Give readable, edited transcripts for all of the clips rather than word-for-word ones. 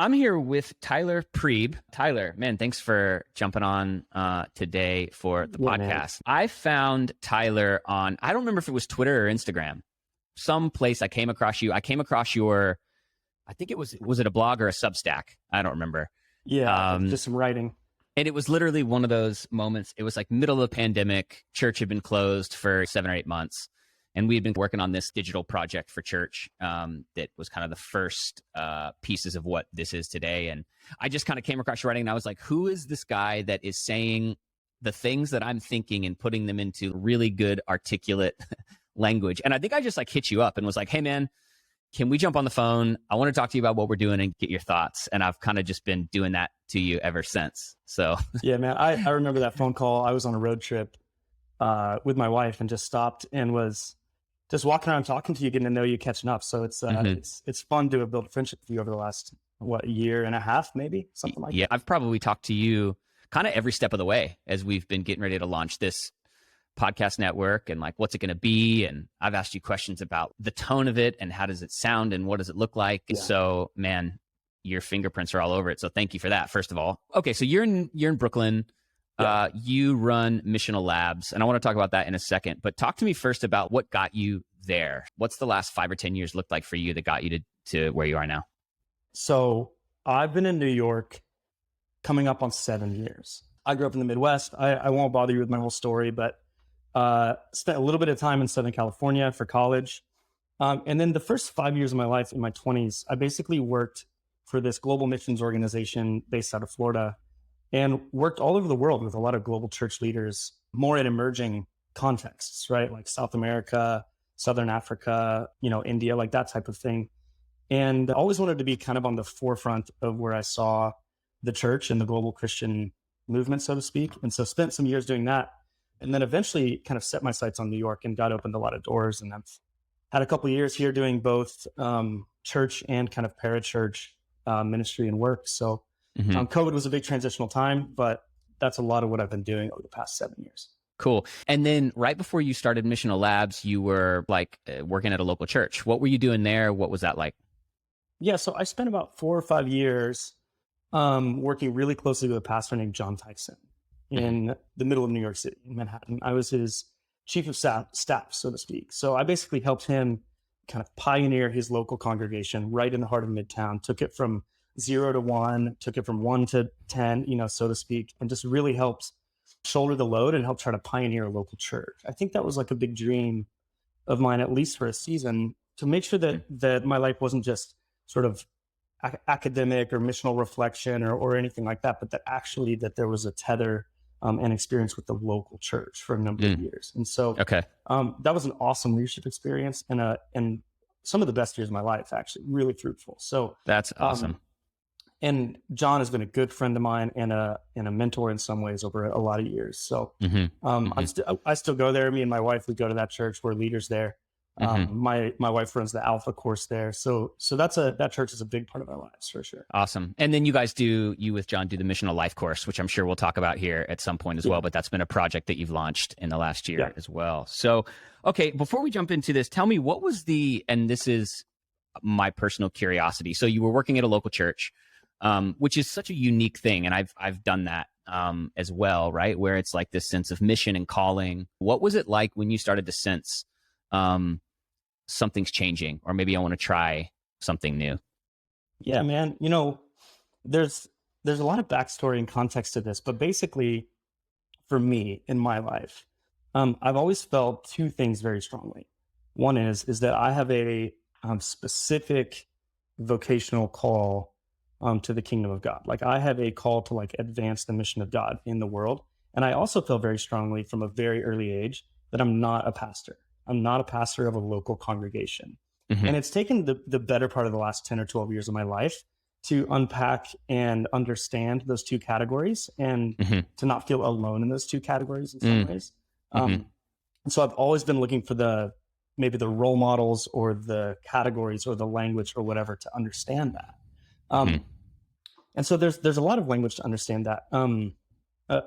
I'm here with Tyler Prieb. Tyler, man, thanks for jumping on today for the podcast. Man. I found Tyler on, I don't remember if it was Twitter or Instagram, some place I came across you. I came across your, I think it was it a blog or a Substack? I don't remember. Yeah, just some writing. And it was literally one of those moments. It was like middle of the pandemic. Church had been closed for 7 or 8 months. And we had been working on this digital project for church that was kind of the first pieces of what this is today. And I just kind of came across your writing and I was like, who is this guy that is saying the things that I'm thinking and putting them into really good, articulate language? And I think I just like hit you up and was like, hey, man, can we jump on the phone? I want to talk to you about what we're doing and get your thoughts. And I've kind of just been doing that to you ever since. So yeah, man, I remember that phone call. I was on a road trip with my wife and just stopped and was just walking around talking to you, getting to know you, catching up. So it's fun to have built a friendship with you over the last, year and a half, maybe something like that. Yeah, I've probably talked to you kind of every step of the way as we've been getting ready to launch this podcast network and like, what's it going to be? And I've asked you questions about the tone of it and how does it sound and what does it look like? Yeah. So man, your fingerprints are all over it. So thank you for that, first of all. Okay. So you're in Brooklyn. Yeah. You run Missional Labs, and I want to talk about that in a second. But talk to me first about what got you there. What's the last 5 or 10 years looked like for you that got you to where you are now? So I've been in New York coming up on 7 years. I grew up in the Midwest. I won't bother you with my whole story, but spent a little bit of time in Southern California for college. And then the first 5 years of my life, in my 20s, I basically worked for this global missions organization based out of Florida, and worked all over the world with a lot of global church leaders, more in emerging contexts, right? Like South America, Southern Africa, India, like that type of thing. And I always wanted to be kind of on the forefront of where I saw the church and the global Christian movement, so to speak. And so spent some years doing that. And then eventually kind of set my sights on New York and got opened a lot of doors. And I've had a couple of years here doing both church and kind of parachurch ministry and work. So COVID was a big transitional time, but that's a lot of what I've been doing over the past 7 years. Cool. And then right before you started Missional Labs, you were like working at a local church. What were you doing there? What was that like? Yeah, so I spent about 4 or 5 years working really closely with a pastor named John Tyson in the middle of New York City, in Manhattan. I was his chief of staff, so to speak. So I basically helped him kind of pioneer his local congregation right in the heart of Midtown, took it from 0 to 1, took it from 1 to 10, so to speak, and just really helped shoulder the load and help try to pioneer a local church. I think that was like a big dream of mine, at least for a season, to make sure that my life wasn't just sort of academic or missional reflection or anything like that, but that actually that there was a tether and experience with the local church for a number of years. And so that was an awesome leadership experience and some of the best years of my life, actually, really fruitful. So that's awesome. And John has been a good friend of mine and a mentor in some ways over a lot of years. So I still go there. Me and my wife, we go to that church. We're leaders there. My wife runs the Alpha course there. So that church is a big part of our lives for sure. Awesome. And then you with John do the Missional Life course, which I'm sure we'll talk about here at some point as well. But that's been a project that you've launched in the last year as well. So, okay, before we jump into this, tell me what was and this is my personal curiosity. So you were working at a local church. Which is such a unique thing. And I've done that as well, right? Where it's like this sense of mission and calling. What was it like when you started to sense something's changing, or maybe I want to try something new? Yeah, man. There's a lot of backstory and context to this, but basically for me in my life, I've always felt two things very strongly. One is that I have a specific vocational call to the kingdom of God. Like I have a call to advance the mission of God in the world. And I also feel very strongly from a very early age that I'm not a pastor. I'm not a pastor of a local congregation. And it's taken the better part of the last 10 or 12 years of my life to unpack and understand those two categories and to not feel alone in those two categories in some ways. And so I've always been looking for maybe the role models or the categories or the language or whatever to understand that. And so there's a lot of language to understand that.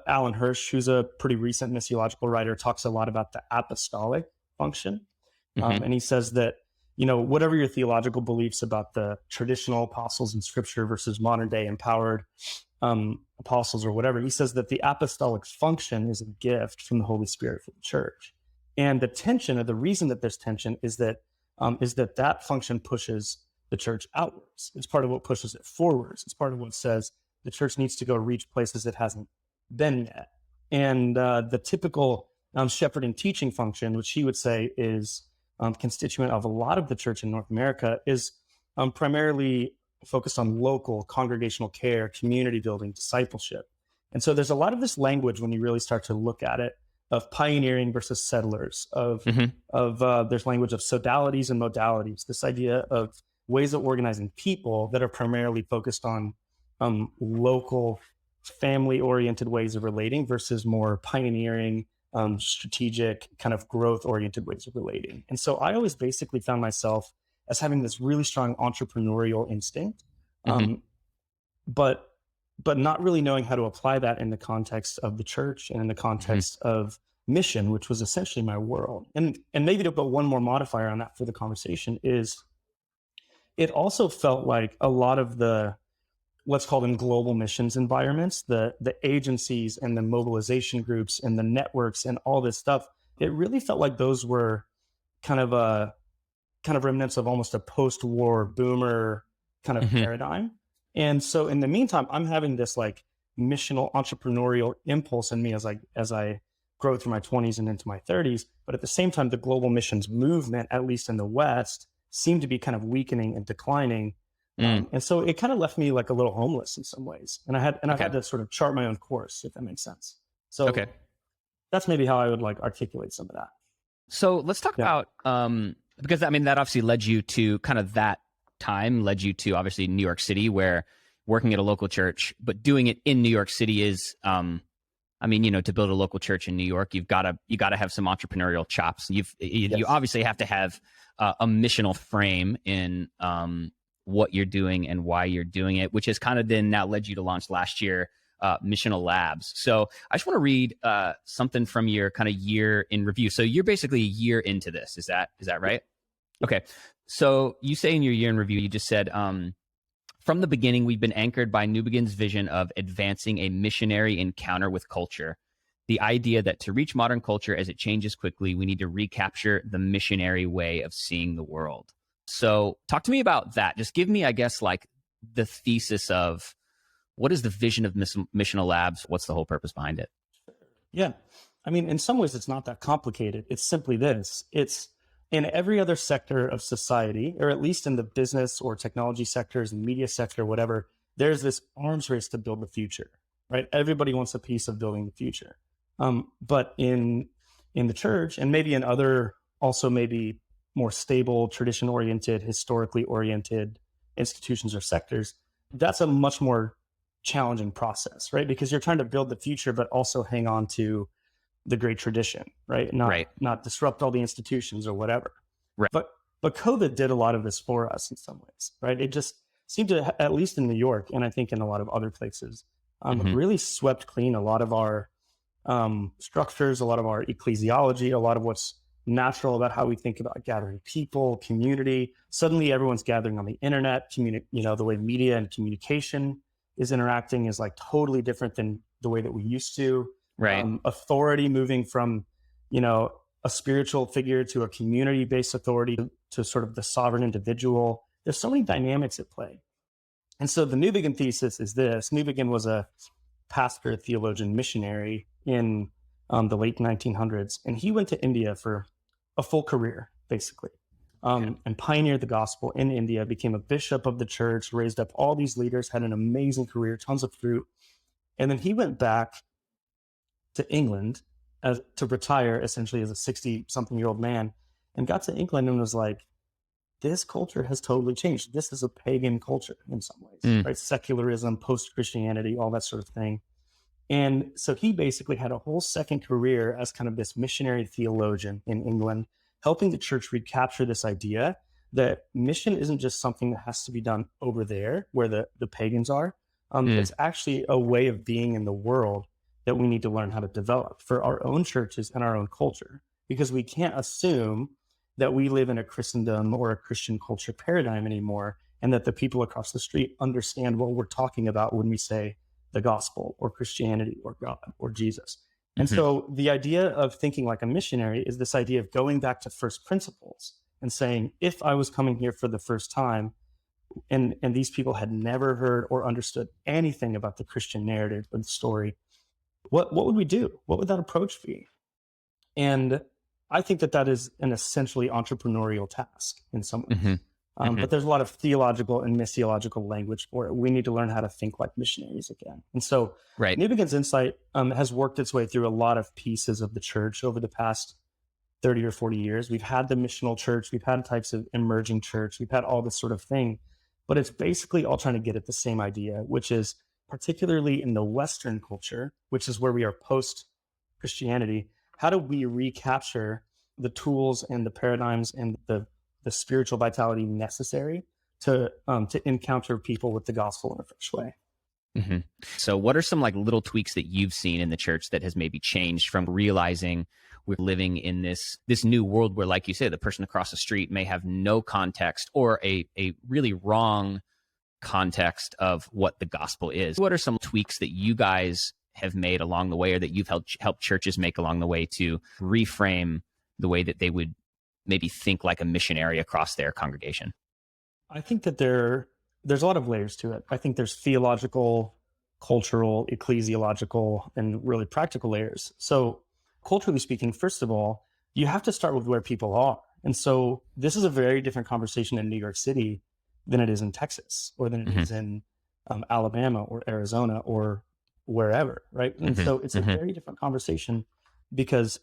Alan Hirsch, who's a pretty recent missiological writer, talks a lot about the Apostolic Function. And he says that whatever your theological beliefs about the traditional apostles in scripture versus modern day empowered apostles or whatever, he says that the apostolic function is a gift from the Holy Spirit for the church. And the tension, or the reason that there's tension, is that that function pushes the church outwards. It's part of what pushes it forwards. It's part of what says the church needs to go reach places it hasn't been yet. And the typical shepherding teaching function, which he would say is constituent of a lot of the church in North America, is primarily focused on local congregational care, community building, discipleship. And so there's a lot of this language when you really start to look at it, of pioneering versus settlers, of there's language of sodalities and modalities, this idea of ways of organizing people that are primarily focused on local family-oriented ways of relating versus more pioneering, strategic, kind of growth-oriented ways of relating. And so I always basically found myself as having this really strong entrepreneurial instinct, but not really knowing how to apply that in the context of the church and in the context of mission, which was essentially my world. And maybe to put one more modifier on that for the conversation is, it also felt like a lot of the, let's call them global missions environments, the agencies and the mobilization groups and the networks and all this stuff, it really felt like those were kind of remnants of almost a post-war boomer kind of paradigm. And so in the meantime, I'm having this like missional entrepreneurial impulse in me as I grow through my 20s and into my 30s. But at the same time, the global missions movement, at least in the West, seemed to be kind of weakening and declining. And so it kind of left me like a little homeless in some ways. And I've had to sort of chart my own course, if that makes sense. So that's maybe how I would like articulate some of that. So let's talk about, because I mean, that obviously led you to kind of that time, led you to obviously New York City, where working at a local church, but doing it in New York City is, I mean, to build a local church in New York, you got to have some entrepreneurial chops. You obviously have to have a missional frame in what you're doing and why you're doing it, which has kind of then now led you to launch last year, Missional Labs. So I just want to read something from your kind of year in review. So you're basically a year into this. Is that right? Okay. So you say in your year in review, you just said, from the beginning, we've been anchored by New Begin's vision of advancing a missionary encounter with culture. The idea that to reach modern culture as it changes quickly, we need to recapture the missionary way of seeing the world. So talk to me about that. Just give me, I guess, like the thesis of what is the vision of Missional Labs? What's the whole purpose behind it? Yeah. I mean, in some ways, it's not that complicated. It's simply this. It's in every other sector of society, or at least in the business or technology sectors and media sector, whatever, there's this arms race to build the future, right? Everybody wants a piece of building the future. But in the church, and maybe in other, also maybe more stable, tradition-oriented, historically oriented institutions or sectors, that's a much more challenging process, right? Because you're trying to build the future, but also hang on to the great tradition, right? Not disrupt all the institutions or whatever. Right. But COVID did a lot of this for us in some ways, right? It just seemed to, at least in New York, and I think in a lot of other places, really swept clean a lot of our structures, a lot of our ecclesiology, a lot of what's natural about how we think about gathering people, community. Suddenly everyone's gathering on the internet, the way media and communication is interacting is like totally different than the way that we used to. Right. Authority moving from, a spiritual figure to a community-based authority to sort of the sovereign individual. There's so many dynamics at play. And so the New Begin thesis is this. New Begin was a pastor, theologian, missionary in the late 1900s. And he went to India for a full career, basically, and pioneered the gospel in India, became a bishop of the church, raised up all these leaders, had an amazing career, tons of fruit. And then he went back to England to retire, essentially as a 60-something-year-old man, and got to England and was like, this culture has totally changed. This is a pagan culture in some ways, right? Secularism, post-Christianity, all that sort of thing. And so he basically had a whole second career as kind of this missionary theologian in England, helping the church recapture this idea that mission isn't just something that has to be done over there where the pagans are. It's actually a way of being in the world that we need to learn how to develop for our own churches and our own culture, because we can't assume that we live in a Christendom or a Christian culture paradigm anymore, and that the people across the street understand what we're talking about when we say the gospel or Christianity or God or Jesus. And so the idea of thinking like a missionary is this idea of going back to first principles and saying, if I was coming here for the first time and these people had never heard or understood anything about the Christian narrative or the story, what would we do? What would that approach be? And I think that is an essentially entrepreneurial task in some ways. But there's a lot of theological and missiological language for it. We need to learn how to think like missionaries again. And so New Begins Insight has worked its way through a lot of pieces of the church over the past 30 or 40 years. We've had the missional church, we've had types of emerging church, we've had all this sort of thing, but it's basically all trying to get at the same idea, which is particularly in the Western culture, which is where we are post-Christianity, how do we recapture the tools and the paradigms and the spiritual vitality necessary to encounter people with the gospel in a fresh way? So what are some like little tweaks that you've seen in the church that has maybe changed from realizing we're living in this new world where, like you say, the person across the street may have no context or a really wrong context of what the gospel is? What are some tweaks that you guys have made along the way, or that you've helped churches make along the way to reframe the way that they would maybe think like a missionary across their congregation? I think that there's a lot of layers to it. I think there's theological, cultural, ecclesiological, and really practical layers. So culturally speaking, first of all, you have to start with where people are. And so this is a very different conversation in New York City than it is in Texas, or than it is in Alabama or Arizona or wherever, right? And so it's a very different conversation, because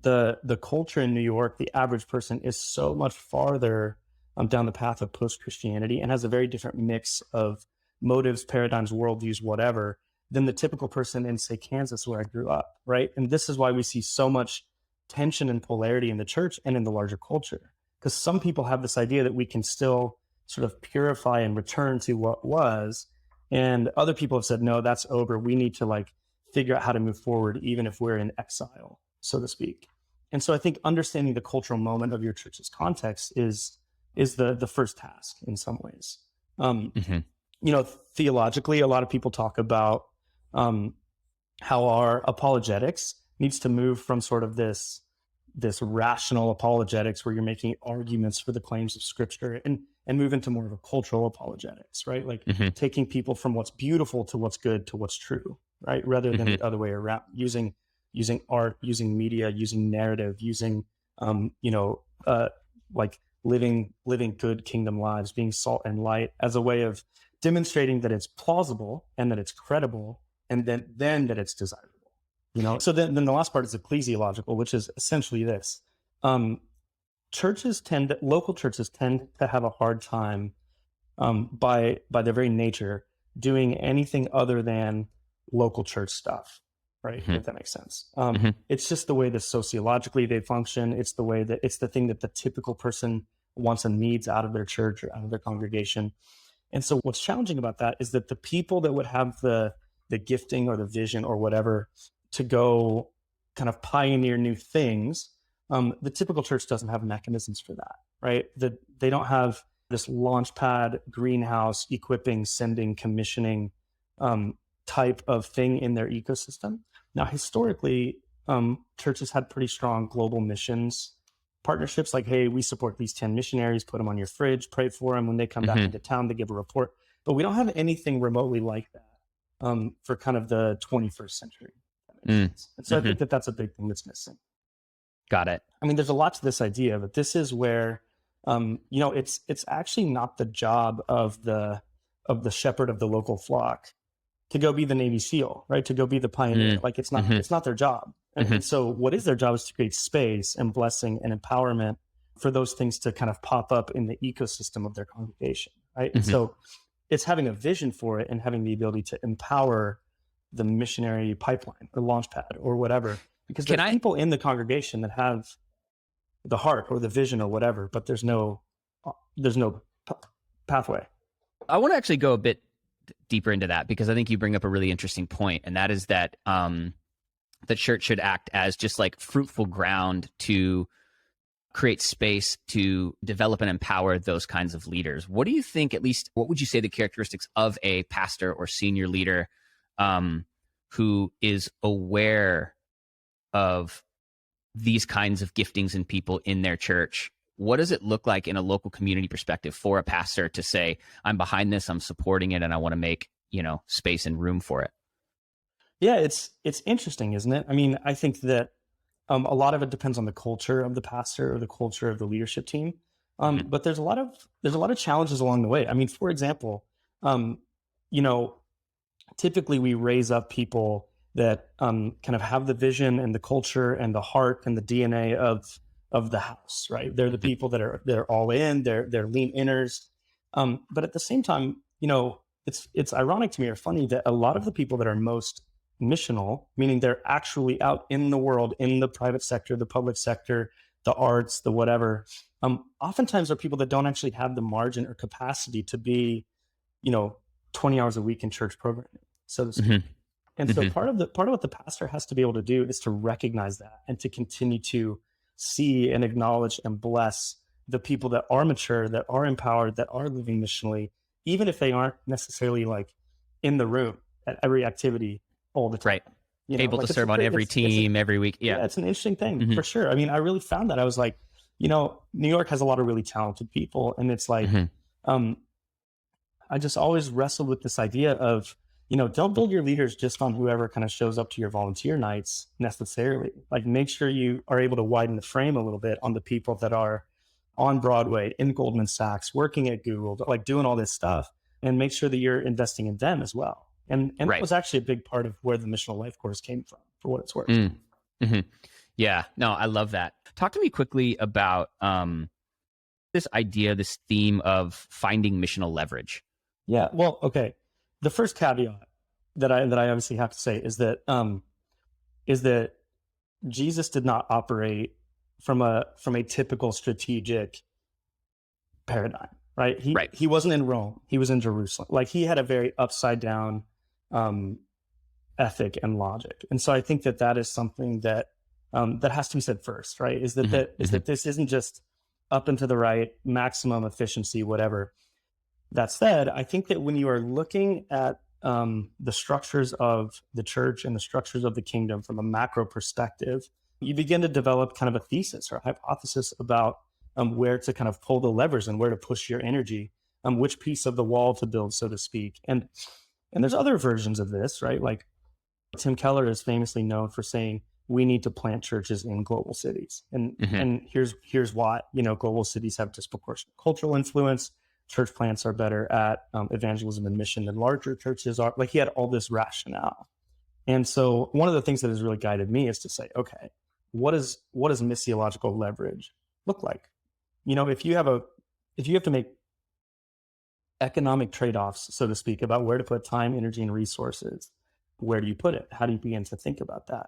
the culture in New York, the average person is so much farther down the path of post-Christianity and has a very different mix of motives, paradigms, worldviews, whatever, than the typical person in, say, Kansas, where I grew up, right? And this is why we see so much tension and polarity in the church and in the larger culture, because some people have this idea that we can still sort of purify and return to what was, and other people have said, no, that's over. We need to like figure out how to move forward, even if we're in exile, so to speak. And so I think understanding the cultural moment of your church's context is the first task in some ways. Theologically, a lot of people talk about how our apologetics needs to move from sort of this rational apologetics where you're making arguments for the claims of Scripture and move into more of a cultural apologetics, right? Like taking people from what's beautiful to what's good to what's true, right? Rather than the other way around, using art, using media, using narrative, using like living good kingdom lives, being salt and light as a way of demonstrating that it's plausible and that it's credible, and then that it's desirable. So then the last part is ecclesiological, which is essentially this. Local churches tend to have a hard time by their very nature doing anything other than local church stuff, right? If that makes sense. It's just the way that sociologically they function. It's the thing that the typical person wants and needs out of their church or out of their congregation. And so what's challenging about that is that the people that would have the gifting or the vision or whatever to go kind of pioneer new things, the typical church doesn't have mechanisms for that, right? They don't have this launch pad, greenhouse, equipping, sending, commissioning type of thing in their ecosystem. Now, historically, churches had pretty strong global missions partnerships, like, hey, we support these 10 missionaries, put them on your fridge, pray for them. When they come back into town, they give a report. But we don't have anything remotely like that for kind of the 21st century. And so I think that's a big thing that's missing. Got it. I mean, there's a lot to this idea, but this is where, it's actually not the job of the shepherd of the local flock to go be the Navy SEAL, right? To go be the pioneer. Like it's not their job. And so what is their job is to create space and blessing and empowerment for those things to kind of pop up in the ecosystem of their congregation, right? And so it's having a vision for it and having the ability to empower the missionary pipeline or launch pad or whatever, because there's people in the congregation that have the heart or the vision or whatever, but there's no pathway. I want to actually go a bit deeper into that, because I think you bring up a really interesting point, and that is that the church should act as just like fruitful ground to create space to develop and empower those kinds of leaders. What do you think, at least, what would you say the characteristics of a pastor or senior leader who is aware of these kinds of giftings in people in their church? What does it look like in a local community perspective for a pastor to say, I'm behind this, I'm supporting it, and I want to make, space and room for it? Yeah, it's interesting, isn't it? I mean, I think that a lot of it depends on the culture of the pastor or the culture of the leadership team. But there's a lot of challenges along the way. I mean, for example, you know, typically we raise up people that kind of have the vision and the culture and the heart and the DNA of the house, right? They're the people they're all in, they're lean inners. But at the same time, it's ironic to me or funny that a lot of the people that are most missional, meaning they're actually out in the world, in the private sector, the public sector, the arts, the whatever, oftentimes are people that don't actually have the margin or capacity to be, 20 hours a week in church programming, so to speak. And so part of what the pastor has to be able to do is to recognize that and to continue to see and acknowledge and bless the people that are mature, that are empowered, that are living missionally, even if they aren't necessarily like in the room at every activity all the time. Right. Able to serve on every team every week. Yeah. It's an interesting thing for sure. I mean, I really found that I was like, New York has a lot of really talented people. And it's like, I just always wrestled with this idea of, don't build your leaders just on whoever kind of shows up to your volunteer nights necessarily. Like, make sure you are able to widen the frame a little bit on the people that are on Broadway, in Goldman Sachs, working at Google, like doing all this stuff, and make sure that you're investing in them as well. And right. That was actually a big part of where the Missional Life course came from, for what it's worth. Yeah, no, I love that. Talk to me quickly about this idea, this theme of finding missional leverage. Yeah, well, okay. The first caveat that I obviously have to say is that Jesus did not operate from a typical strategic paradigm, right? He wasn't in Rome; he was in Jerusalem. Like, he had a very upside down ethic and logic, and so I think that is something that that has to be said first, right? Is that that this isn't just up and to the right, maximum efficiency, whatever. That said, I think that when you are looking at the structures of the church and the structures of the kingdom from a macro perspective, you begin to develop kind of a thesis or a hypothesis about where to kind of pull the levers and where to push your energy, which piece of the wall to build, so to speak. And there's other versions of this, right? Like, Tim Keller is famously known for saying, we need to plant churches in global cities. And here's why. Global cities have disproportionate cultural influence. Church plants are better at evangelism and mission than larger churches are. Like, he had all this rationale. And so one of the things that has really guided me is to say, okay, what does missiological leverage look like? If you have to make economic trade-offs, so to speak, about where to put time, energy, and resources, where do you put it? How do you begin to think about that?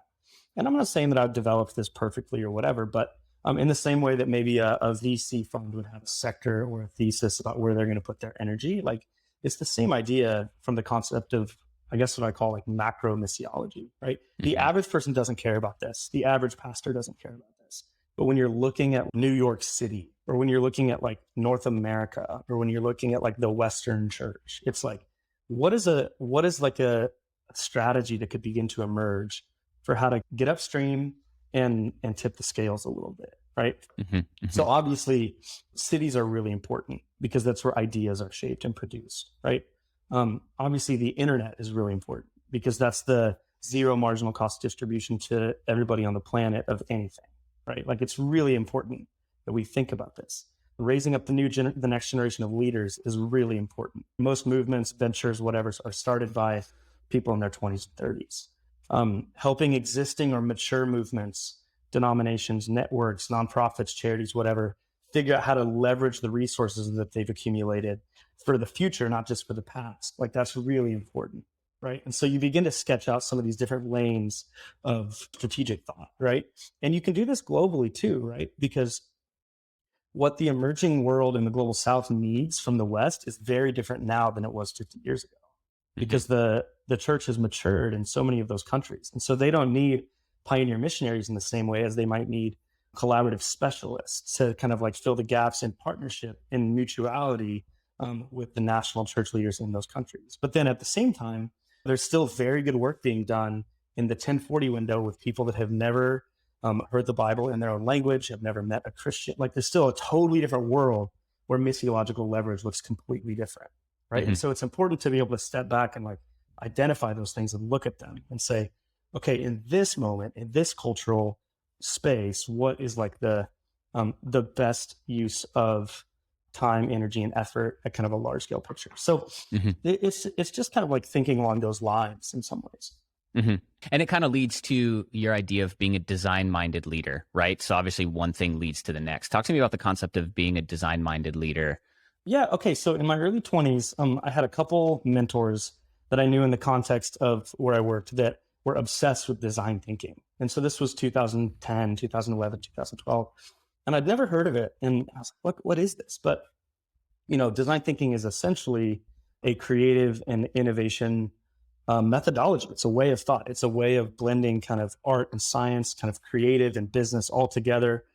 And I'm not saying that I've developed this perfectly or whatever, but in the same way that maybe a VC fund would have a sector or a thesis about where they're going to put their energy, like, it's the same idea from the concept of, I guess, what I call like macro missiology, right? The average person doesn't care about this. The average pastor doesn't care about this. But when you're looking at New York City, or when you're looking at like North America, or when you're looking at like the Western church, it's like, what is like a strategy that could begin to emerge for how to get upstream and tip the scales a little bit, right? So obviously, cities are really important because that's where ideas are shaped and produced, right? Obviously, the internet is really important because that's the zero marginal cost distribution to everybody on the planet of anything, right? Like, it's really important that we think about this. Raising up the next generation of leaders is really important. Most movements, ventures, whatever, are started by people in their 20s and 30s. Helping existing or mature movements, denominations, networks, nonprofits, charities, whatever, figure out how to leverage the resources that they've accumulated for the future, not just for the past. Like, that's really important, right? And so you begin to sketch out some of these different lanes of strategic thought, right? And you can do this globally too, right? Because what the emerging world in the global South needs from the West is very different now than it was 50 years ago. Because the church has matured in so many of those countries. And so they don't need pioneer missionaries in the same way as they might need collaborative specialists to kind of like fill the gaps in partnership and mutuality with the national church leaders in those countries. But then at the same time, there's still very good work being done in the 1040 window with people that have never heard the Bible in their own language, have never met a Christian. Like there's still a totally different world where missiological leverage looks completely different, right? Mm-hmm. And so it's important to be able to step back and like identify those things and look at them and say, okay, in this moment, in this cultural space, what is like the best use of time, energy, and effort at kind of a large scale picture? So it's just kind of like thinking along those lines in some ways. Mm-hmm. And it kind of leads to your idea of being a design-minded leader, right? So obviously one thing leads to the next. Talk to me about the concept of being a design-minded leader. Yeah. Okay. So in my early 20s, I had a couple mentors that I knew in the context of where I worked that were obsessed with design thinking. And so this was 2010, 2011, 2012. And I'd never heard of it. And I was like, what is this? But, design thinking is essentially a creative and innovation methodology. It's a way of thought. It's a way of blending kind of art and science, kind of creative and business all together.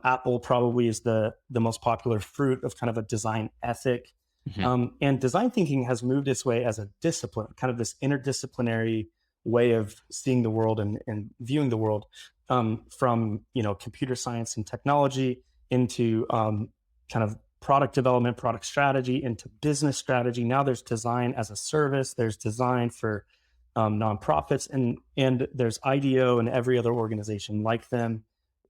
Apple probably is the most popular fruit of kind of a design ethic. Mm-hmm. And design thinking has moved its way as a discipline, kind of this interdisciplinary way of seeing the world and viewing the world from, computer science and technology into kind of product development, product strategy, into business strategy. Now there's design as a service. There's design for nonprofits, and there's IDEO and every other organization like them.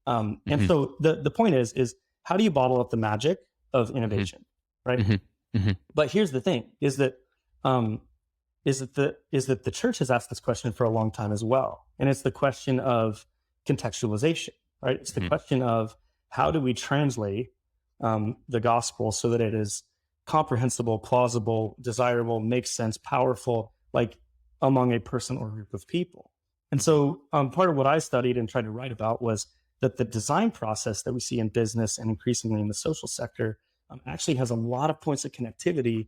And so the point is how do you bottle up the magic of innovation, right? But here's the thing: is that the church has asked this question for a long time as well, and it's the question of contextualization, right? It's the question of how do we translate the gospel so that it is comprehensible, plausible, desirable, makes sense, powerful, like among a person or group of people. And so part of what I studied and tried to write about was that the design process that we see in business and increasingly in the social sector actually has a lot of points of connectivity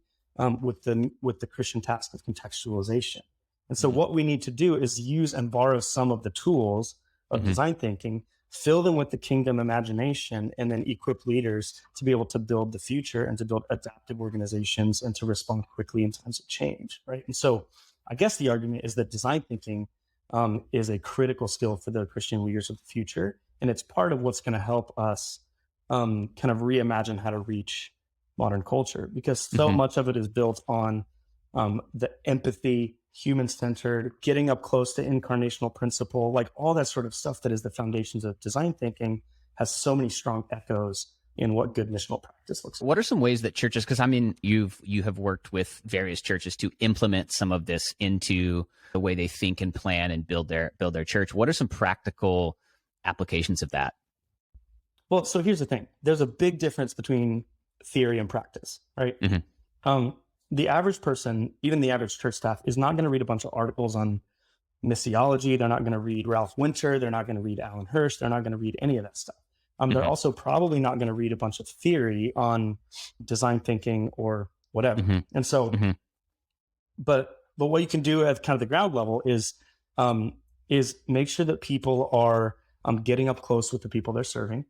with the Christian task of contextualization. And so what we need to do is use and borrow some of the tools of design thinking, fill them with the kingdom imagination, and then equip leaders to be able to build the future and to build adaptive organizations and to respond quickly in times of change, right? And so I guess the argument is that design thinking is a critical skill for the Christian leaders of the future. And it's part of what's going to help us kind of reimagine how to reach modern culture, because so much of it is built on the empathy, human-centered, getting up close to incarnational principle, like all that sort of stuff that is the foundations of design thinking has so many strong echoes in what good missional practice looks like. What are some ways that churches, because I mean, you have worked with various churches to implement some of this into the way they think and plan and build their church. What are some practical applications of that? Well, so here's the thing. There's a big difference between theory and practice, right? The average person, even the average church staff, is not going to read a bunch of articles on missiology. They're not going to read Ralph Winter. They're not going to read Alan Hirsch. They're not going to read any of that stuff. They're also probably not going to read a bunch of theory on design thinking or whatever. And so, but what you can do at kind of the ground level is make sure that people are getting up close with the people they're serving,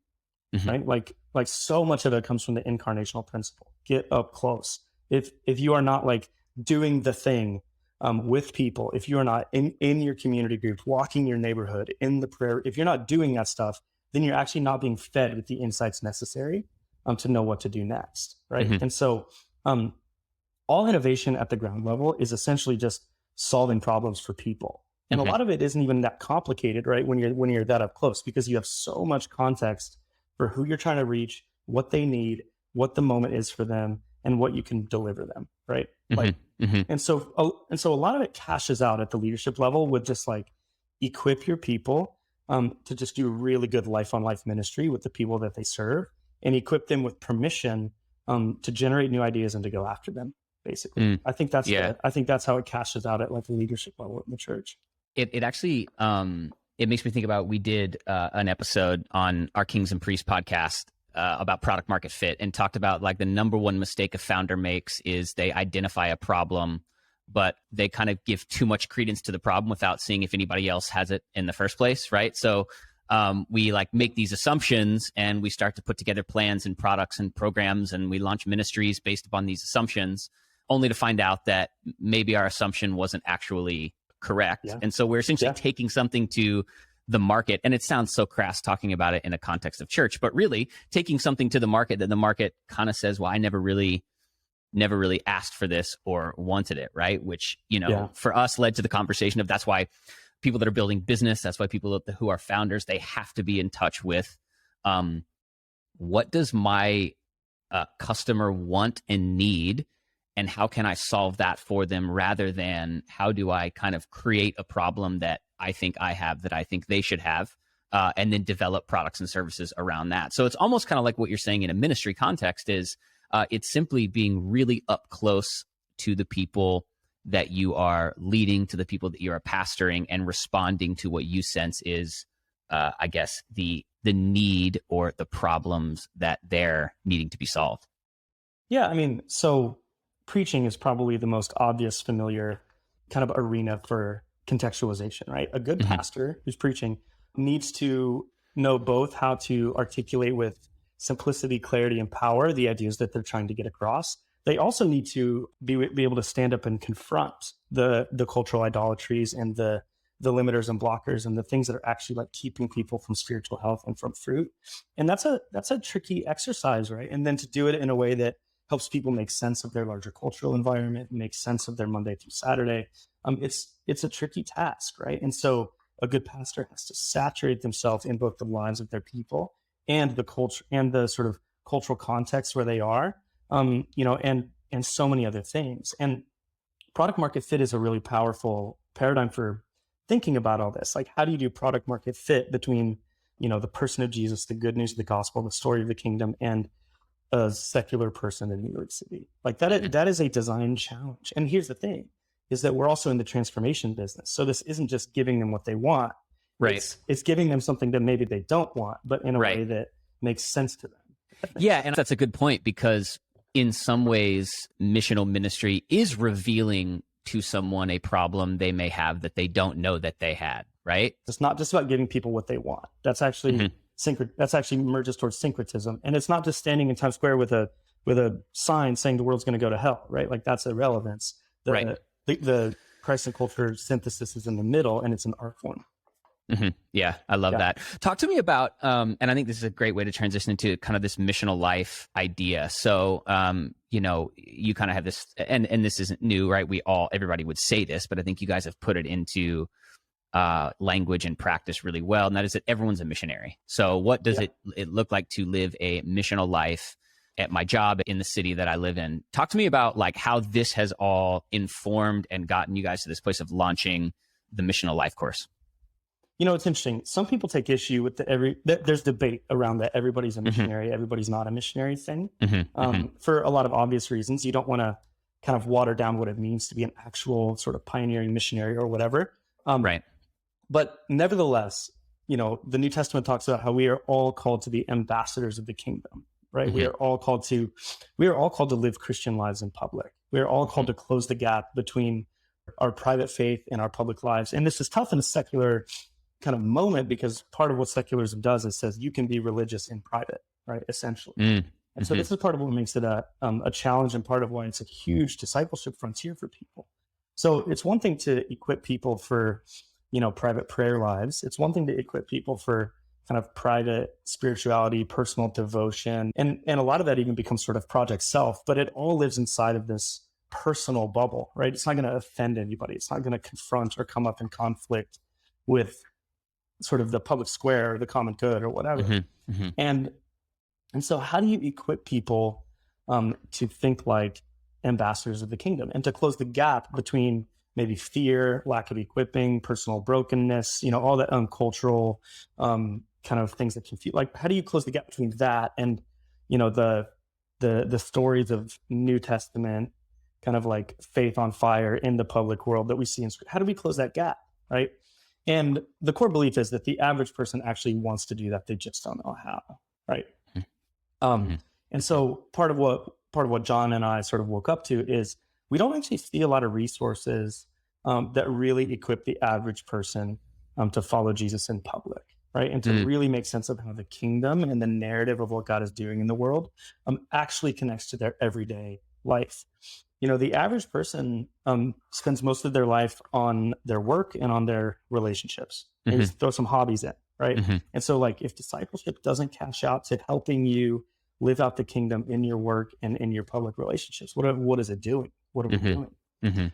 right? Like so much of it comes from the incarnational principle. Get up close. If you are not like doing the thing with people, if you are not in your community group, walking your neighborhood, in the prayer, if you're not doing that stuff, then you're actually not being fed with the insights necessary to know what to do next, right? And so all innovation at the ground level is essentially just solving problems for people. And a lot of it isn't even that complicated, right? When you're that up close, because you have so much context for who you're trying to reach, what they need, what the moment is for them, and what you can deliver them, right? And so a lot of it cashes out at the leadership level with just like equip your people to just do really good life on life ministry with the people that they serve, and equip them with permission to generate new ideas and to go after them. Basically, I think that's how it cashes out at like the leadership level in the church. It actually it makes me think about, we did an episode on our Kings and Priests podcast about product market fit, and talked about like the number one mistake a founder makes is they identify a problem, but they kind of give too much credence to the problem without seeing if anybody else has it in the first place, right? So we like make these assumptions and we start to put together plans and products and programs, and we launch ministries based upon these assumptions, only to find out that maybe our assumption wasn't actually correct. Yeah. And so we're essentially taking something to the market, and it sounds so crass talking about it in a context of church, but really taking something to the market that the market kind of says, well, I never really asked for this or wanted it, right? Which, for us led to the conversation of, that's why people that are building business, that's why people who are founders, they have to be in touch with what does my customer want and need, and how can I solve that for them, rather than how do I kind of create a problem that I think I have, that I think they should have, and then develop products and services around that. So it's almost kind of like what you're saying in a ministry context is it's simply being really up close to the people that you are leading, to the people that you are pastoring, and responding to what you sense is, I guess, the need or the problems that they're needing to be solved. Yeah, I mean, so preaching is probably the most obvious, familiar kind of arena for contextualization, right? A good pastor who's preaching needs to know both how to articulate with simplicity, clarity, and power the ideas that they're trying to get across. They also need to be able to stand up and confront the cultural idolatries and the limiters and blockers and the things that are actually like keeping people from spiritual health and from fruit. And that's a tricky exercise, right? And then to do it in a way that helps people make sense of their larger cultural environment, make sense of their Monday through Saturday. It's a tricky task, right? And so a good pastor has to saturate themselves in both the lives of their people and the culture and the sort of cultural context where they are, and so many other things. And product market fit is a really powerful paradigm for thinking about all this. Like, how do you do product market fit between, the person of Jesus, the good news of the gospel, the story of the kingdom, and a secular person in New York City? Like that is a design challenge. And here's the thing, is that we're also in the transformation business. So this isn't just giving them what they want. Right. It's giving them something that maybe they don't want, but in a way that makes sense to them. Yeah. And that's a good point, because in some ways, missional ministry is revealing to someone a problem they may have that they don't know that they had, right? It's not just about giving people what they want. That's actually that's actually merges towards syncretism. And it's not just standing in Times Square with a sign saying the world's going to go to hell, right? Like, that's irrelevance. The Christ and culture synthesis is in the middle, and it's an art form. Yeah, I love that. Talk to me about, and I think this is a great way to transition into kind of this missional life idea. So, you kind of have this, and this isn't new, right? Everybody would say this, but I think you guys have put it into language and practice really well. And that is that everyone's a missionary. So what does it look like to live a missional life at my job in the city that I live in? Talk to me about like how this has all informed and gotten you guys to this place of launching the Missional Life course. It's interesting. Some people take issue with there's debate around that everybody's a missionary, everybody's not a missionary thing. For a lot of obvious reasons. You don't want to kind of water down what it means to be an actual sort of pioneering missionary or whatever. Right. But nevertheless, the New Testament talks about how we are all called to be ambassadors of the kingdom, right? We are all called to live Christian lives in public. We are all called to close the gap between our private faith and our public lives. And this is tough in a secular kind of moment, because part of what secularism does is says you can be religious in private, right? Essentially. And so this is part of what makes it a challenge, and part of why it's a huge discipleship frontier for people. So it's one thing to equip people for, private prayer lives. It's one thing to equip people for kind of private spirituality, personal devotion. And a lot of that even becomes sort of project self, but it all lives inside of this personal bubble, right? It's not going to offend anybody. It's not going to confront or come up in conflict with sort of the public square or the common good or whatever. And so how do you equip people to think like ambassadors of the kingdom, and to close the gap between maybe fear, lack of equipping, personal brokenness, all that cultural kind of things that confuse? Like, how do you close the gap between that and, the stories of New Testament kind of like faith on fire in the public world that we see in Scripture? How do we close that gap, right? And the core belief is that the average person actually wants to do that. They just don't know how, right? And so part of what John and I sort of woke up to is we don't actually see a lot of resources that really equip the average person to follow Jesus in public. right? And to really make sense of how the kingdom and the narrative of what God is doing in the world actually connects to their everyday life. The average person spends most of their life on their work and on their relationships. Maybe throw some hobbies in, right? And so like if discipleship doesn't cash out to helping you live out the kingdom in your work and in your public relationships, what is it doing? What are we doing?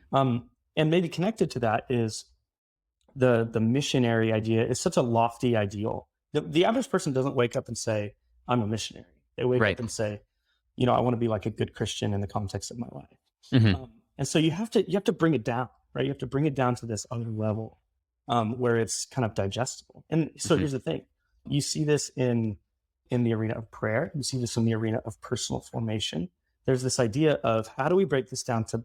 And maybe connected to that is the missionary idea is such a lofty ideal. The average person doesn't wake up and say, I'm a missionary. They wake up and say, I want to be like a good Christian in the context of my life. And so you have to bring it down, right? You have to bring it down to this other level where it's kind of digestible. And so here's the thing. You see this in the arena of prayer. You see this in the arena of personal formation. There's this idea of how do we break this down to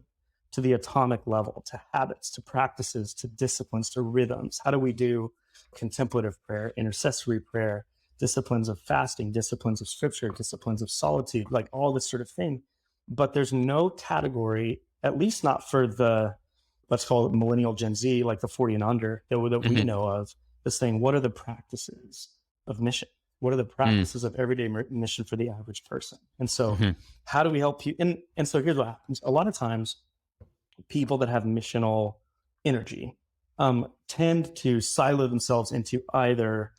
the atomic level, to habits, to practices, to disciplines, to rhythms. How do we do contemplative prayer, intercessory prayer, disciplines of fasting, disciplines of scripture, disciplines of solitude, like all this sort of thing. But there's no category, at least not for the, let's call it millennial Gen Z, like the 40 and under that we know of, that's saying, what are the practices of mission? What are the practices of everyday mission for the average person? And so how do we help you? And so here's what happens. A lot of times people that have missional energy tend to silo themselves into either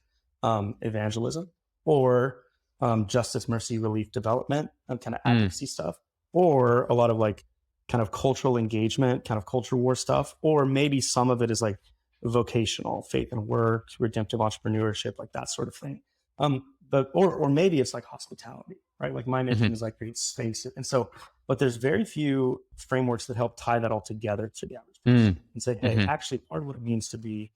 evangelism or justice, mercy, relief, development, kind of advocacy stuff, or a lot of like kind of cultural engagement, kind of culture war stuff, or maybe some of it is like vocational, faith and work, redemptive entrepreneurship, like that sort of thing. But or maybe it's like hospitality, right? Like my mission is like create space. And so, but there's very few frameworks that help tie that all together to the average person and say, hey, actually part of what it means to be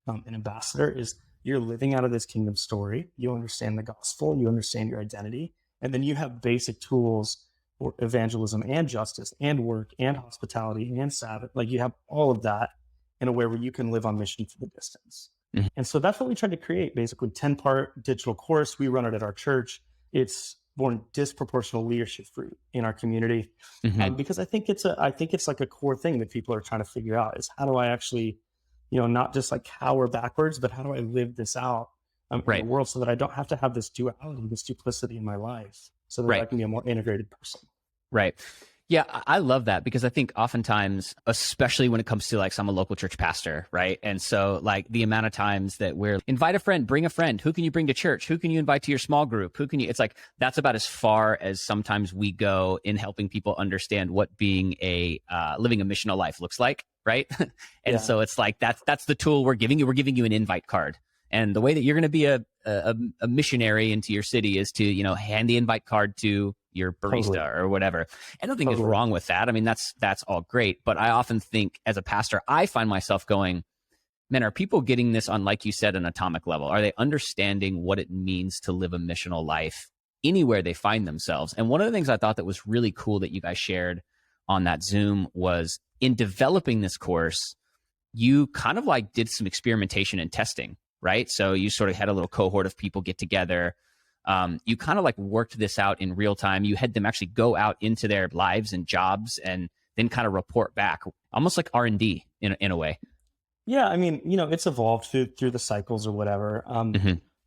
an ambassador is you're living out of this kingdom story. You understand the gospel, you understand your identity, and then you have basic tools for evangelism and justice and work and hospitality and Sabbath. Like you have all of that in a way where you can live on mission for the distance. And so that's what we tried to create, basically 10-part digital course. We run it at our church. It's born disproportional leadership fruit in our community because I think it's like a core thing that people are trying to figure out is how do I actually, not just like cower backwards, but how do I live this out in the world so that I don't have to have this duality, this duplicity in my life so that I can be a more integrated person. Right. Yeah, I love that because I think oftentimes, especially when it comes to like, so I'm a local church pastor, right? And so like the amount of times that we're invite a friend, bring a friend, who can you bring to church? Who can you invite to your small group? It's like, that's about as far as sometimes we go in helping people understand what being living a missional life looks like, right? And so it's like, that's the tool we're giving you. We're giving you an invite card. And the way that you're going to be a missionary into your city is to, hand the invite card to your barista or whatever. And nothing is wrong with that. I mean, that's all great. But I often think as a pastor, I find myself going, man, are people getting this on, like you said, an atomic level? Are they understanding what it means to live a missional life anywhere they find themselves? And one of the things I thought that was really cool that you guys shared on that Zoom was in developing this course, you kind of like did some experimentation and testing, right? So you sort of had a little cohort of people get together. You kind of like worked this out in real time. You had them actually go out into their lives and jobs and then kind of report back, almost like R&D in a way. Yeah, I mean, it's evolved through the cycles or whatever.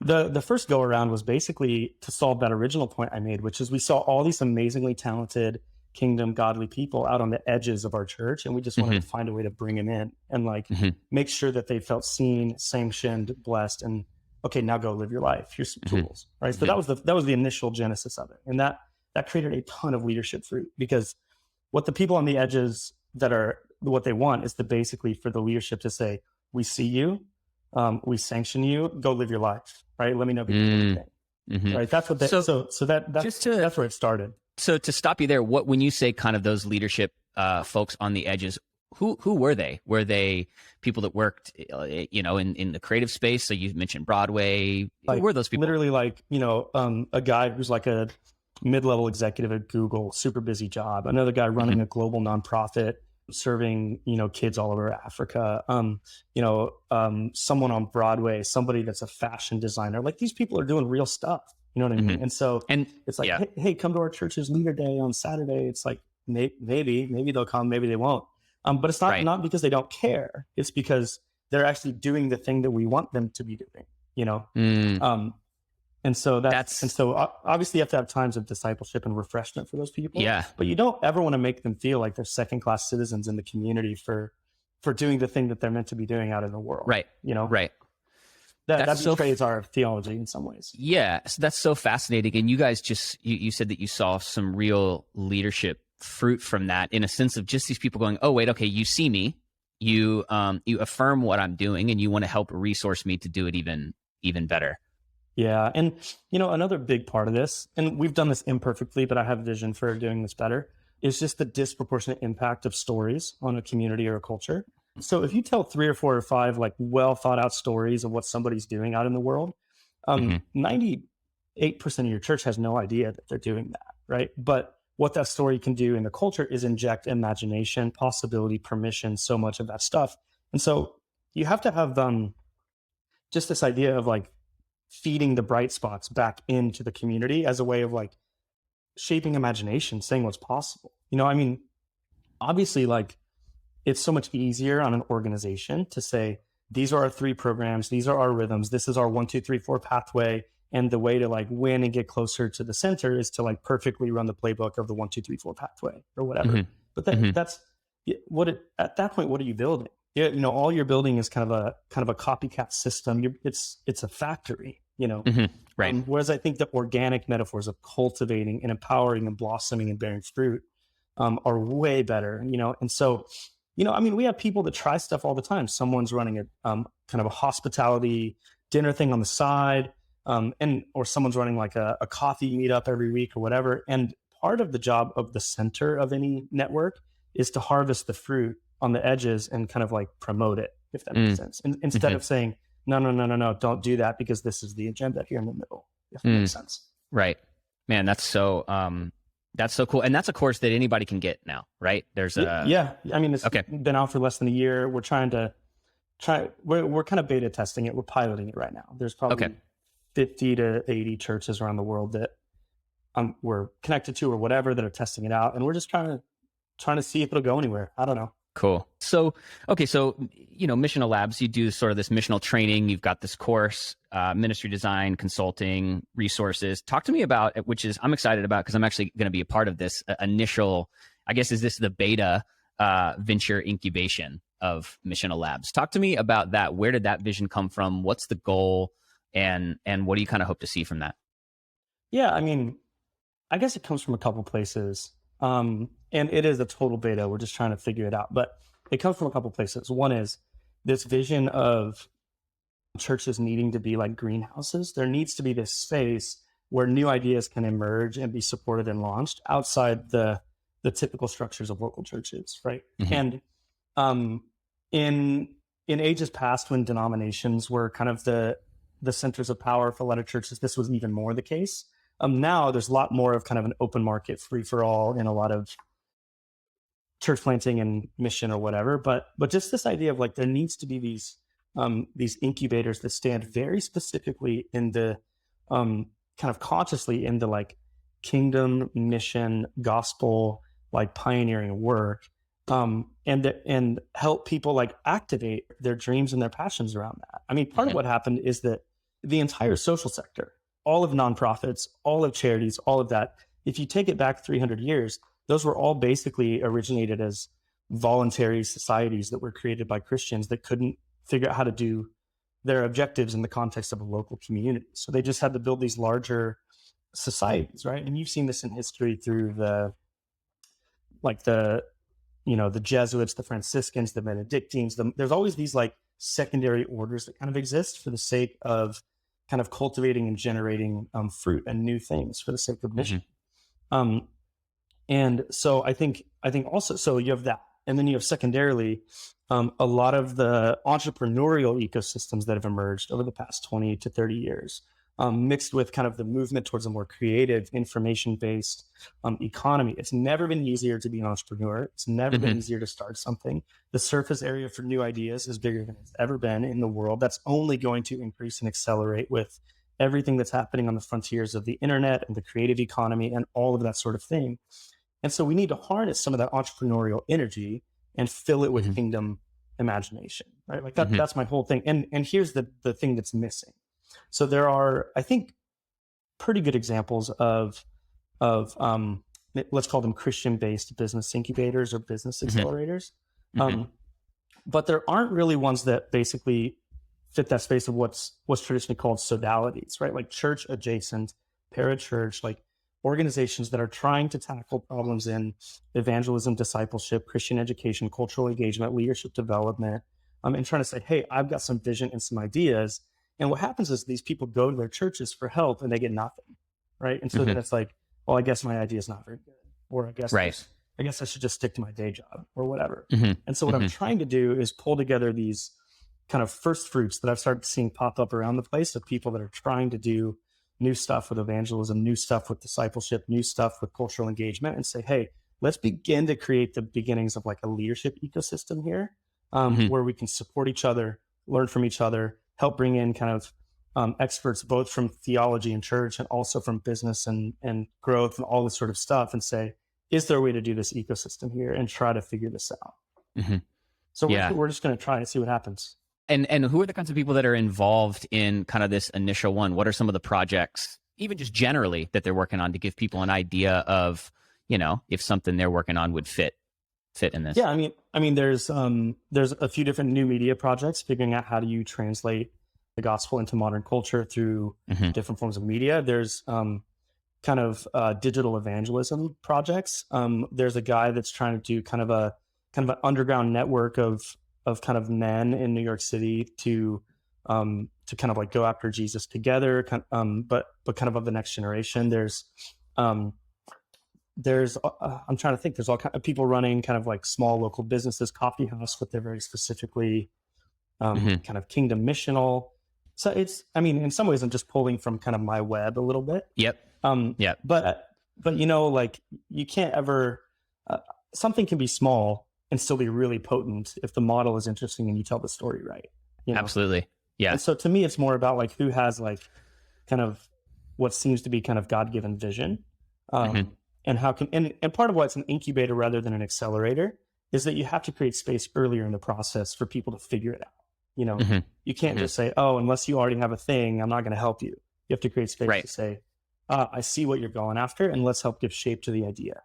The first go around was basically to solve that original point I made, which is we saw all these amazingly talented kingdom godly people out on the edges of our church, and we just wanted to find a way to bring them in and like make sure that they felt seen, sanctioned, blessed, and okay, now go live your life. Here's some tools, right? So that was the initial genesis of it, and that created a ton of leadership fruit because what the people on the edges what they want is to basically for the leadership to say, we see you, we sanction you, go live your life, right? Let me know if you do anything, right? That's what that's where it started. So to stop you there, when you say kind of those leadership folks on the edges, who were they? Were they people that worked, in the creative space? So you mentioned Broadway. Who were those people? Literally like, a guy who's like a mid-level executive at Google, super busy job. Another guy running a global nonprofit, serving, kids all over Africa. Someone on Broadway, somebody that's a fashion designer. Like these people are doing real stuff. You know what I mean? And so it's like, hey, come to our church's leader day on Saturday. It's like, maybe they'll come, maybe they won't. But it's not because they don't care. It's because they're actually doing the thing that we want them to be doing. Mm, Um, and so obviously you have to have times of discipleship and refreshment for those people, yeah, but you don't ever want to make them feel like they're second class citizens in the community for doing the thing that they're meant to be doing out in the world. right, right. That betrays our theology in some ways. Yeah, so that's so fascinating. And you guys you said that you saw some real leadership fruit from that, in a sense of just these people going, oh wait, okay, you see me, you affirm what I'm doing, and you want to help resource me to do it even better. Yeah. And, another big part of this, and we've done this imperfectly, but I have a vision for doing this better, is just the disproportionate impact of stories on a community or a culture. So if you tell 3 or 4 or 5, like, well thought out stories of what somebody's doing out in the world, 98% of your church has no idea that they're doing that. Right. But what that story can do in the culture is inject imagination, possibility, permission, so much of that stuff. And so you have to have just this idea of like feeding the bright spots back into the community as a way of like shaping imagination, saying what's possible. Obviously, like, it's so much easier on an organization to say, these are our 3 programs, these are our rhythms, this is our 1, 2, 3, 4 pathway. And the way to like win and get closer to the center is to like perfectly run the playbook of the 1, 2, 3, 4 pathway or whatever. But that's at that point, what are you building? Yeah, all you're building is kind of a copycat system. It's a factory, Right. Whereas I think the organic metaphors of cultivating and empowering and blossoming and bearing fruit are way better, And so, we have people that try stuff all the time. Someone's running a kind of a hospitality dinner thing on the side, or someone's running like a coffee meetup every week or whatever. And part of the job of the center of any network is to harvest the fruit on the edges and kind of like promote it, if that makes sense. And instead of saying, no, don't do that because this is the agenda here in the middle, if that makes sense. Right. Man, that's so cool. And that's a course that anybody can get now, right? There's yeah. I mean, it's been out for less than a year. We're we're kind of beta testing it. We're piloting it right now. There's probably 50 to 80 churches around the world that we're connected to or whatever that are testing it out. And we're just trying to see if it'll go anywhere. I don't know. Cool. So, Missional Labs, you do sort of this missional training. You've got this course, ministry design, consulting, resources. Talk to me about it, which is I'm excited about because I'm actually going to be a part of this initial, I guess, is this the beta venture incubation of Missional Labs? Talk to me about that. Where did that vision come from? What's the goal? And what do you kind of hope to see from that? Yeah, I mean, I guess it comes from a couple places. And it is a total beta. We're just trying to figure it out. But it comes from a couple places. One is this vision of churches needing to be like greenhouses. There needs to be this space where new ideas can emerge and be supported and launched outside the typical structures of local churches, right? And in ages past, when denominations were kind of the centers of power for a lot of churches, this was even more the case. Now there's a lot more of kind of an open market, free for all in a lot of church planting and mission or whatever. But just this idea of like, there needs to be these incubators that stand very specifically in the kind of consciously in the like kingdom, mission, gospel, like pioneering work, and help people like activate their dreams and their passions around that. I mean, part of what happened is that the entire social sector, all of nonprofits, all of charities, all of that, if you take it back 300 years, those were all basically originated as voluntary societies that were created by Christians that couldn't figure out how to do their objectives in the context of a local community. So they just had to build these larger societies, right? And you've seen this in history through the Jesuits, the Franciscans, the Benedictines. There's always these like secondary orders that kind of exist for the sake of kind of cultivating and generating fruit and new things for the sake of mission. And so I think also, so you have that, and then you have secondarily a lot of the entrepreneurial ecosystems that have emerged over the past 20 to 30 years, mixed with kind of the movement towards a more creative, information-based economy. It's never been easier to be an entrepreneur. It's never been easier to start something. The surface area for new ideas is bigger than it's ever been in the world. That's only going to increase and accelerate with everything that's happening on the frontiers of the internet and the creative economy and all of that sort of thing. And so we need to harness some of that entrepreneurial energy and fill it with kingdom imagination, right? Like that's my whole thing. And here's the thing that's missing. So there are, I think, pretty good examples of let's call them Christian-based business incubators or business accelerators. But there aren't really ones that basically fit that space of what's traditionally called sodalities, right? Like church adjacent, parachurch, like organizations that are trying to tackle problems in evangelism, discipleship, Christian education, cultural engagement, leadership development, and trying to say, hey, I've got some vision and some ideas. And what happens is these people go to their churches for help and they get nothing, right? And so then it's like, well, I guess my idea is not very good, or I guess I should just stick to my day job or whatever. And so what I'm trying to do is pull together these kind of first fruits that I've started seeing pop up around the place of people that are trying to do new stuff with evangelism, new stuff with discipleship, new stuff with cultural engagement, and say, hey, let's begin to create the beginnings of like a leadership ecosystem here, where we can support each other, learn from each other, help bring in kind of experts both from theology and church and also from business and growth and all this sort of stuff, and say, is there a way to do this ecosystem here, and try to figure this out. So we're just going to try and see what happens. And who are the kinds of people that are involved in kind of this initial one? What are some of the projects, even just generally, that they're working on to give people an idea of, if something they're working on would fit in this? Yeah, I mean, there's a few different new media projects figuring out how do you translate the gospel into modern culture through different forms of media. There's kind of digital evangelism projects. There's a guy that's trying to do kind of an underground network of kind of men in New York City to kind of like go after Jesus together, but kind of the next generation. I'm trying to think. There's all kind of people running kind of like small local businesses, coffee house, but they're very specifically kind of kingdom missional. So in some ways I'm just pulling from kind of my web a little bit. But like you can't ever, something can be small and still be really potent if the model is interesting and you tell the story right. Absolutely. Yeah. And so to me, it's more about like who has like kind of what seems to be kind of God-given vision. And how can, and part of why it's an incubator rather than an accelerator is that you have to create space earlier in the process for people to figure it out. You can't just say, oh, unless you already have a thing, I'm not going to help you. You have to create space to say, I see what you're going after, and let's help give shape to the idea.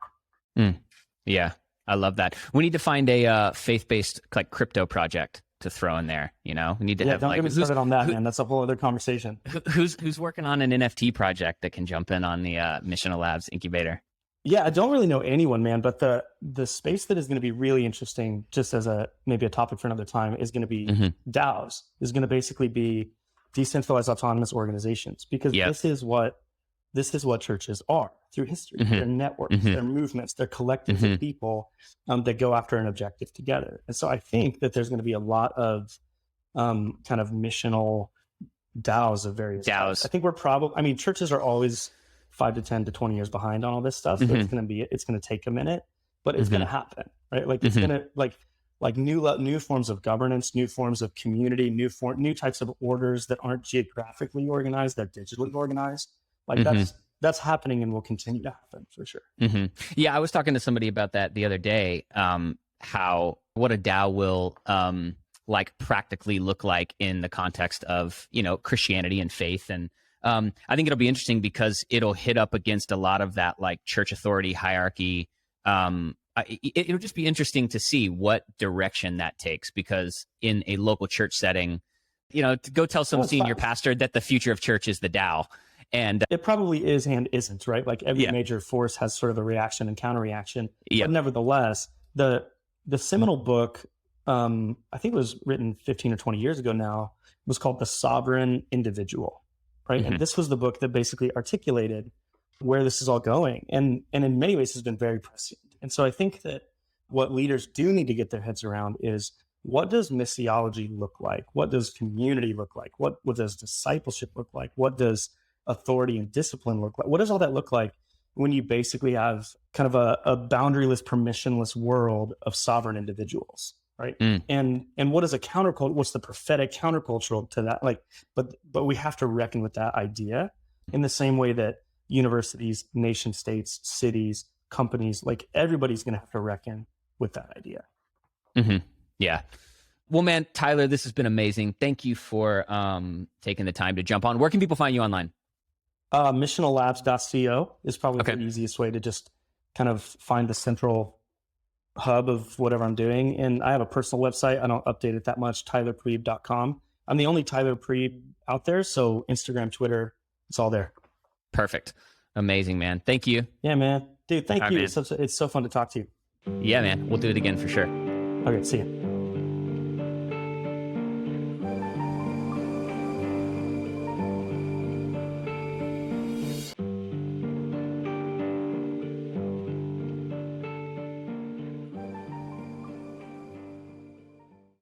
Yeah, I love that. We need to find a faith-based like crypto project to throw in there. We need to have don't like, get me started on that, man. That's a whole other conversation. Who's working on an NFT project that can jump in on the Missional Labs incubator? Yeah, I don't really know anyone, man, but the space that is going to be really interesting, just as maybe a topic for another time, is going to be DAOs. Is going to basically be decentralized autonomous organizations, because this is what churches are through history. They're networks, they're movements, they're collectives of people that go after an objective together. And so I think that there's going to be a lot of kind of missional DAOs of various types. I think churches are always 5 to 10 to 20 years behind on all this stuff. So it's going to take a minute, but it's going to happen, right? Like it's going to like new forms of governance, new forms of community, new types of orders that aren't geographically organized, they're digitally organized. Like that's happening and will continue to happen for sure. Yeah, I was talking to somebody about that the other day. What a DAO will like practically look like in the context of Christianity and faith, and I think it'll be interesting because it'll hit up against a lot of that like church authority hierarchy. It'll just be interesting to see what direction that takes, because in a local church setting, to go tell some senior pastor that the future of church is the DAO. And it probably is and isn't, right? Like every major force has sort of a reaction and counter reaction. But nevertheless, the seminal book, I think it was written 15 or 20 years ago now, was called The Sovereign Individual, right? And this was the book that basically articulated where this is all going. And in many ways has been very prescient. And so I think that what leaders do need to get their heads around is, what does missiology look like? What does community look like? What does discipleship look like? What does authority and discipline look like? What does all that look like when you basically have kind of a boundaryless, permissionless world of sovereign individuals, right? And what is a counterculture? What's the prophetic countercultural to that? Like, but we have to reckon with that idea in the same way that universities, nation states, cities, companies, like everybody's going to have to reckon with that idea. Yeah. Well, man, Tyler, this has been amazing. Thank you for taking the time to jump on. Where can people find you online? Missionallabs.co is probably Okay. the easiest way to just kind of find the central hub of whatever I'm doing. And I have a personal website. I don't update it that much, tylerprieb.com. I'm the only Tyler Prieb out there. So Instagram, Twitter, it's all there. Perfect. Amazing, man. Thank you. Yeah, man. Dude, thank All you. right, man. It's so fun to talk to you. Yeah, man. We'll do it again for sure. Okay, see you.